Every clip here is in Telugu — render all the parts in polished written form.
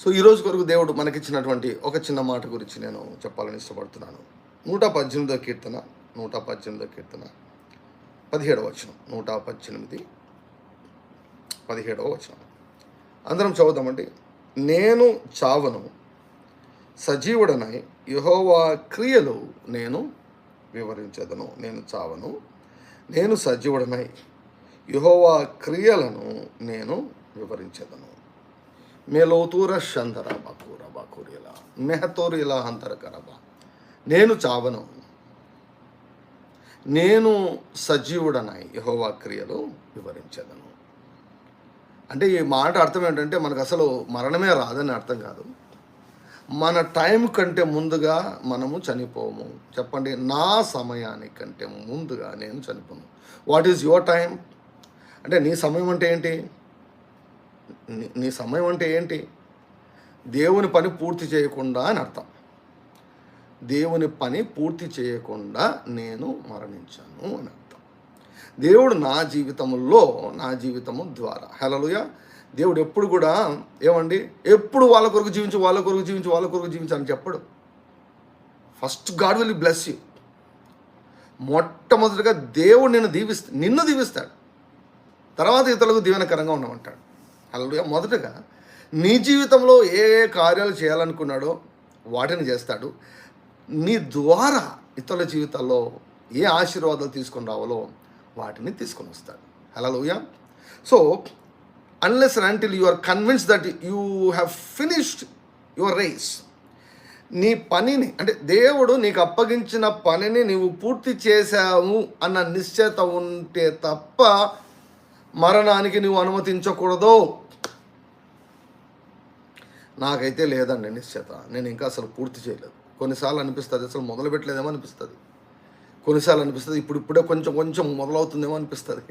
సో ఈరోజు కొరకు దేవుడు మనకిచ్చినటువంటి ఒక చిన్న మాట గురించి నేను చెప్పాలని ఇష్టపడుతున్నాను. 118వ కీర్తన 118వ కీర్తన 17వ వచనం. 118 17వ వచనం అందరం చదువుదామండి. నేను చావను, సజీవుడనై యెహోవా క్రియలు నేను వివరించదను. నేను చావను, నేను సజీవుడనై యెహోవా క్రియలను నేను వివరించదను. మేలోతూర షందర బకూర బకూరిలా మెహతోరిలా అంతరకరబ. నేను చావను, నేను సజీవుడనై యెహోవా క్రియలు వివరించదను. అంటే ఈ మాట అర్థం ఏంటంటే మనకు అసలు మరణమే రాదని అర్థం కాదు. మన టైం కంటే ముందుగా మనము చనిపోము. చెప్పండి, నా సమయానికంటే ముందుగా నేను చనిపోను. What is your time? అంటే నీ సమయం అంటే ఏంటి? నీ సమయం అంటే ఏంటి? దేవుని పని పూర్తి చేయకుండా అని అర్థం. దేవుని పని పూర్తి చేయకుండా నేను మరణించాను అని అర్థం. దేవుడు నా జీవితము ద్వారా, హల్లెలూయా, దేవుడు ఎప్పుడు కూడా ఏమండి, ఎప్పుడు వాళ్ళ కొరకు జీవించు అని చెప్పడు. First God will bless you. మొట్టమొదటిగా దేవుడు నిన్ను దీవిస్తాడు. తర్వాత ఇతరులకు దీవెనకరంగా ఉండమంటాడు. హల్లెలూయా. మొదటగా నీ జీవితంలో ఏ కార్యాలు చేయాలనుకున్నాడో వాటిని చేస్తాడు. నీ ద్వారా ఇతరుల జీవితాల్లో ఏ ఆశీర్వాదాలు తీసుకొని రావాలో వాటిని తీసుకొని వస్తాడు. Hallelujah. So unless and until you are convinced that you have finished your race, నీ పనిని, అంటే దేవుడు నీకు అప్పగించిన పనిని నీవు పూర్తి చేశావు అన్న నిశ్చయత ఉంటే తప్ప మరణానికి నువ్వు అనుమతించకూడదు. నాకైతే లేదండి నిశ్చయత. నేను ఇంకా అసలు పూర్తి చేయలేదు. కొన్నిసార్లు అనిపిస్తుంది అసలు మొదలు పెట్టలేదేమో అనిపిస్తుంది. కొన్నిసార్లు అనిపిస్తుంది ఇప్పుడే కొంచెం మొదలవుతుందేమో అనిపిస్తుంది.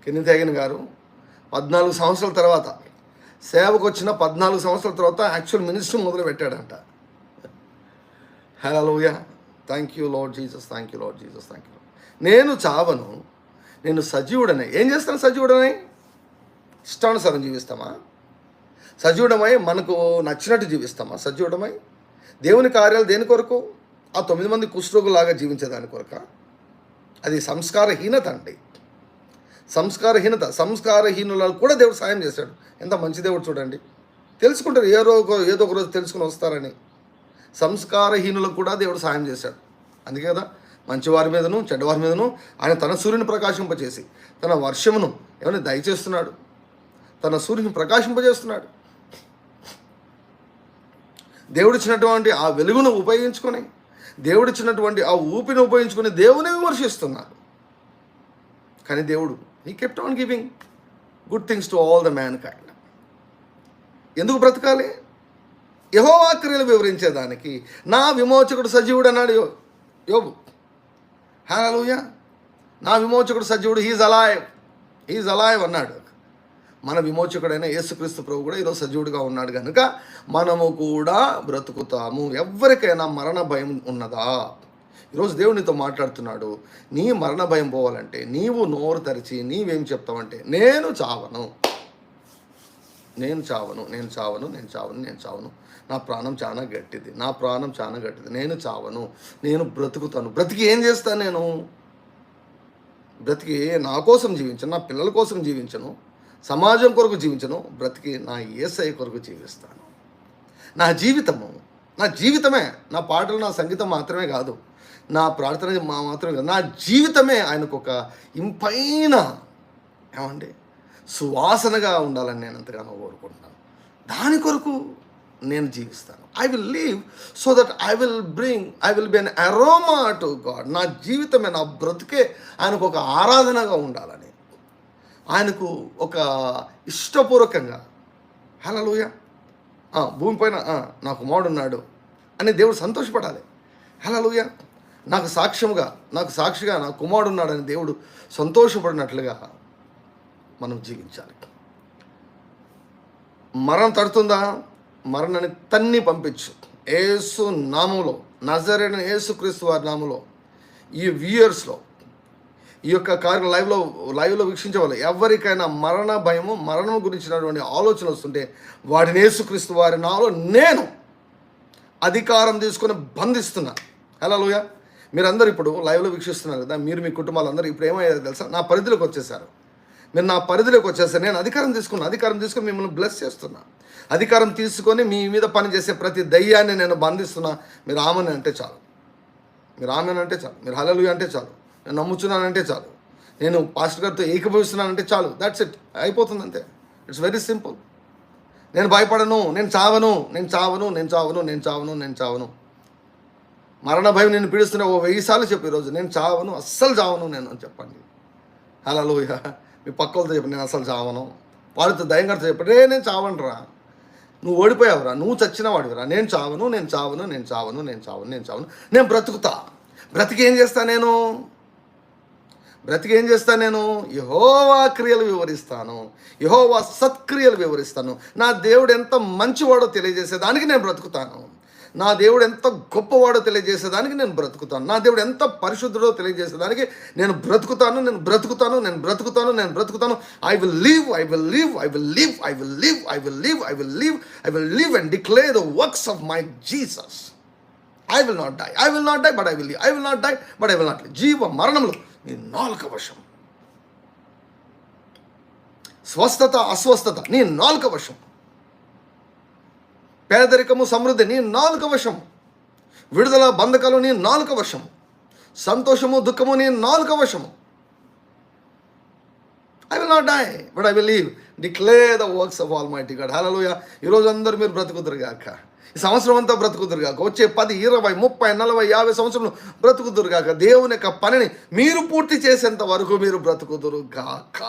కెన్నితేగన్ గారు 14 సంవత్సరాల తర్వాత, సేవకు వచ్చిన 14 సంవత్సరాల తర్వాత యాక్చువల్ మినిస్ట్రీ మొదలు పెట్టాడంట. Hallelujah. Thank you Lord Jesus, thank you Lord Jesus, thank you. నేను చావను, నేను సజీవుడనై. ఏం చేస్తాను? సజీవుడనై ఇష్టానుసారం జీవిస్తామా? సజీవుడమై మనకు నచ్చినట్టు జీవిస్తామా? సజీవుడమై దేవుని కార్యాలు దేని కొరకు? ఆ 9 మంది కుష్ఠరోగులాగా జీవించేదాని కొరక? అది సంస్కారహీనత అండి. సంస్కారహీనులకు కూడా దేవుడు సాయం చేశాడు. ఎంత మంచి దేవుడు చూడండి. తెలుసుకుంటారు, ఏదో ఒక రోజు తెలుసుకుని వస్తారని. సంస్కారహీనులకు కూడా దేవుడు సాయం చేశాడు. అందుకే కదా మంచివారి మీదను చెడ్డవారి మీదను ఆయన తన సూర్యుని ప్రకాశింపజేసి తన వర్షమును ఏమైనా దయచేస్తున్నాడు, తన సూర్యుని ప్రకాశింపజేస్తున్నాడు. దేవుడిచ్చినటువంటి ఆ వెలుగును ఉపయోగించుకొని, దేవుడిచ్చినటువంటి ఆ ఊపిని ఉపయోగించుకొని దేవుని విమర్శిస్తున్నారు. కానీ దేవుడు he kept on giving good things to all the mankind. ఎందుకు బ్రతకాలి? యెహోవా క్రియలు వివరించేదానికి. నా విమోచకుడు సజీవుడు అన్నాడు యోబు. హల్లెలూయా. నా విమోచకుడు సజీవుడు, హీజ్ అలైవ్ అన్నాడు. మన విమోచకుడైన యేసుక్రీస్తు ప్రభు కూడా ఈరోజు సజీవుడిగా ఉన్నాడు కనుక మనము కూడా బ్రతుకుతాము. ఎవరికైనా మరణ భయం ఉన్నదా? ఈరోజు దేవుడు నీతో మాట్లాడుతున్నాడు. నీ మరణ భయం పోవాలంటే నీవు నోరు తెరిచి నీవేం చెప్తావంటే, నేను చావను, నా ప్రాణం చాలా గట్టిది, నేను చావను, నేను బ్రతుకుతాను. బ్రతికి ఏం చేస్తాను? నేను బ్రతికి నా కోసం జీవించను, నా పిల్లల కోసం జీవించను, సమాజం కొరకు జీవించను. బ్రతికి నా యేసయ్య కొరకు జీవిస్తాను. నా జీవితమే, నా పాటలు నా సంగీతం మాత్రమే కాదు, నా ప్రార్థన మాత్రమే కాదు, నా జీవితమే ఆయనకు ఒక ఇంపైన సువాసనగా ఉండాలని నేను ఎంతగానో కోరుకుంటున్నాను. దాని కొరకు నేను జీవిస్తాను. I will live so that I will be an aroma to God. నా జీవితమే, నా బ్రతుకే ఆయనకు ఒక ఆరాధనగా ఉండాలని, ఆయనకు ఒక ఇష్టపూర్వకంగా. హల్లెలూయా. భూమిపైన నా కుమారుడు ఉన్నాడు అని దేవుడు సంతోషపడాలి. హల్లెలూయా. నాకు సాక్షిగా నా కుమారుడు ఉన్నాడని దేవుడు సంతోషపడినట్లుగా మనం జీవించాలి. మరణం తడుతుందా? మరణాన్ని తన్ని పంపించు. యేసు నామములో, నజరేయుడైన యేసుక్రీస్తు వారి నామములో ఈ ఇయర్స్లో ఈ యొక్క కార్యం లైవ్లో వీక్షించే వాళ్ళు ఎవరికైనా మరణ భయము, మరణం గురించినటువంటి ఆలోచన వస్తుంటే వాడిని యేసుక్రీస్తు వారి నాలో నేను అధికారం తీసుకొని బంధిస్తున్నా. హల్లెలూయా. మీరందరూ ఇప్పుడు లైవ్లో వీక్షిస్తున్నారు కదా, మీరు మీ కుటుంబాలు అందరూ ఇప్పుడు ఏమయ్యారో తెలుసా, నా పరిధిలోకి వచ్చేసారు. మీరు నా పరిధిలోకి వచ్చేసారు. నేను అధికారం తీసుకుని మిమ్మల్ని బ్లెస్ చేస్తున్నా. అధికారం తీసుకొని మీ మీద పనిచేసే ప్రతి దయ్యాన్ని నేను బంధిస్తున్నా. మీరు ఆమెను అంటే చాలు, మీరు హల్లెలూయా అంటే చాలు, నేను నమ్ముచున్నానంటే చాలు, నేను పాస్టర్ గారితో ఏకీభవిస్తున్నానంటే చాలు. దట్స్ ఇట్, అయిపోతుంది అంతే. It's very simple. నేను భయపడను, నేను చావను. మరణ భయం నేను పీడిస్తున్నా 1000 సార్లు చెప్పు ఈరోజు, నేను చావను, అస్సలు చావను నేను అని చెప్పండి. హల్లెలూయా. మీ పక్కలతో చెప్పండి, నేను అస్సలు చావను. వాడితో దయ్యంగారితో చెప్పండి, నేను చావనురా, నువ్వు ఓడిపోయావురా, నువ్వు చచ్చిన వాడివిరా, నేను చావను, నేను బ్రతుకుతా. బ్రతికి ఏం చేస్తా నేను యెహోవా క్రియలు వివరిస్తాను, యెహోవా సత్క్రియలు వివరిస్తాను. నా దేవుడు ఎంత మంచివాడో తెలియజేసేదానికి నేను బ్రతుకుతాను. నా దేవుడు ఎంత గొప్పవాడో తెలియజేసేదానికి నేను బ్రతుకుతాను. నా దేవుడు ఎంత పరిశుద్ధుడో తెలియజేసేదానికి నేను బ్రతుకుతాను. I will live and declare the works of my Jesus. I will not die, but I will live. I will not die, but I will not live. జీవ మరణములు నీ నాలుక వశం. స్వస్థత అస్వస్థత నీ నాలుక వశం. పేదరికము సమృద్ధి నీ నాలుక వశం. విడుదల బంధకాలు నీ నాలుక వశం. సంతోషము దుఃఖము నీ నాలుక వశము. I will not die, but I will live. Declare the works of Almighty God. Hallelujah. ఈరోజు అందరూ మీరు బ్రతుకుదురుగాక. ఈ సంవత్సరం అంతా బ్రతుకుదురుగాక. వచ్చే 10, 20, 30, 40, 50 సంవత్సరాలు బ్రతుకుదురుగాక. దేవుని యొక్క పనిని మీరు పూర్తి చేసేంత వరకు మీరు బ్రతుకుదురుగాక.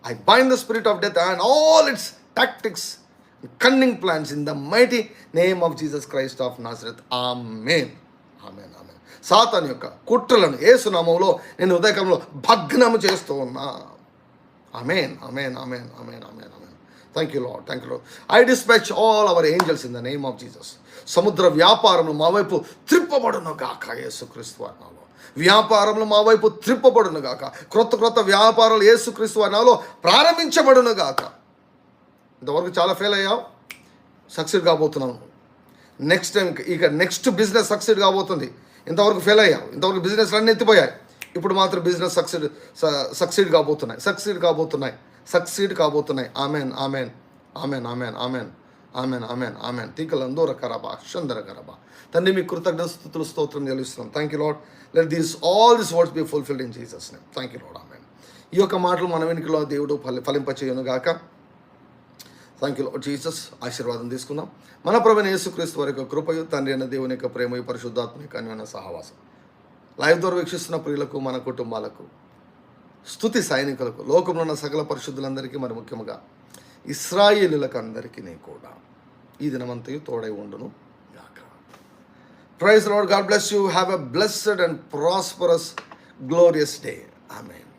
I bind the spirit of death and all its tactics, cunning plans in the mighty name of Jesus Christ of Nazareth. Amen. సాతాను యొక్క కుట్రలను యేసు నామములో నేను ఉదయకాలంలో భగ్నము చేస్తూ ఉన్నా. Amen. Thank you Lord. I dispatch all our angels in the name of Jesus. సముద్ర వ్యాపారములు మా వైపు త్రిప్పబడును గాక. యేసుక్రీస్తు వారి నామములో వ్యాపారములు మా వైపు త్రిప్పబడును గాక. క్రొత్త వ్యాపారాలు యేసుక్రీస్తు వారి నామములో ప్రారంభించబడును గాక. ఇంతవరకు చాలా ఫెయిల్ అయ్యావు, సక్సెడ్ కాబోతున్నావు. నెక్స్ట్ బిజినెస్ సక్సెడ్ కాబోతుంది. ఇంతవరకు ఫెయిల్ అయ్యావు, ఇంతవరకు బిజినెస్లు అన్నీ ఎత్తిపోయాయి. ఇప్పుడు మాత్రం బిజినెస్ సక్సీడ్ కాబోతున్నాయి. ఆమెన్. తీకలందోర కరబా షందర కరబా. తండ్రి మీ కృతజ్ఞత స్తుతులు స్తోత్రం చెల్లిస్తున్నాం. Thank you lord. Let all this words be fulfilled in Jesus name. Thank you lord. Amen. ఈ యొక్క మాటలు మన వెనుకలో దేవుడు ఫలింపచేయును గాక. Thank you Lord Jesus. ఆశీర్వాదం తీసుకుందాం. మన ప్రభువైన యేసుక్రీస్తు వారి యొక్క కృపయు, తండ్రి అయిన దేవుని యొక్క ప్రేమయు, పరిశుద్ధాత్మ యొక్క అన్యోన్య సహవాసం లైవ్ ద్వారా వీక్షిస్తున్న ప్రియులకు, మన కుటుంబాలకు, స్తుతి సైనికులకు, లోకంలో ఉన్న సకల పరిశుద్ధులందరికీ, మరి ముఖ్యంగా ఇశ్రాయేలులకు అందరికీ కూడా ఈ దినమంతయు తోడై ఉండును గాక. Praise Lord. God bless you. Have a blessed and prosperous glorious day. Amen.